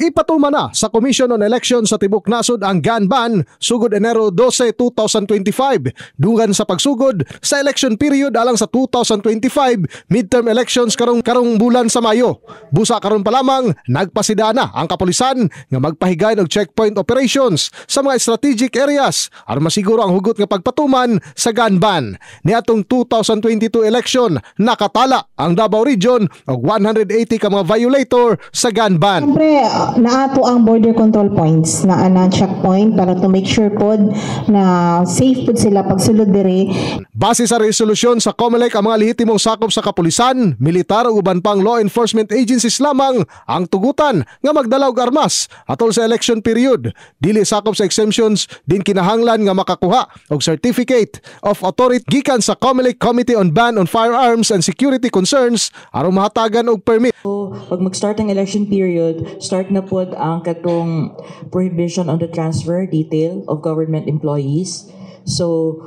Ipatuma na sa Commission on Elections sa Tibok Nasod ang gun ban sugod Enero 12, 2025 dungan sa pagsugod sa election period alang sa 2025 midterm elections karong bulan sa Mayo. Busa karon pa lamang nagpasida na ang kapulisan nga magpahigay og checkpoint operations sa mga strategic areas aron masiguro ang hugot nga pagpatuman sa gun ban. Niadtong 2022 election nakatala ang Davao Region og 180 ka mga violator sa gun ban. Siyempre, naato ang border control points na checkpoint para to make sure pod na safe pod sila pagsulod dire. Base sa resolusyon sa COMELEC, ang mga lehitimong sakop sa kapulisan, militar ug uban pang law enforcement agencies lamang ang tugutan nga magdala og armas atol sa election period. Dili sakop sa exemptions din kinahanglan nga makakuha og certificate of authority gikan sa COMELEC Committee on Ban on Firearms and Security Concerns aron mahatagan og permit. So, pag mag-start ang election period, start na pod ang katong prohibition on the transfer detail of government employees. So,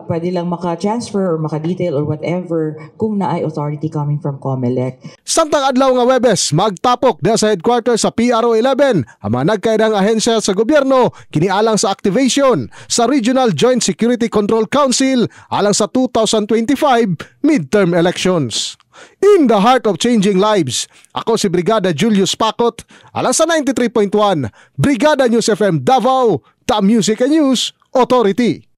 pwede lang maka-transfer or maka-detail or whatever kung naay authority coming from COMELEC. Samtang adlaw nga Webes, magtapok diha sa headquarters sa PRO 11 ang mga nagkaedang ahensya sa gobyerno kinialang sa activation sa Regional Joint Security Control Council alang sa 2025 midterm elections. In the heart of changing lives, ako si Brigada Julius Pacot, alang sa 93.1 Brigada News FM Davao, The Music and News Authority.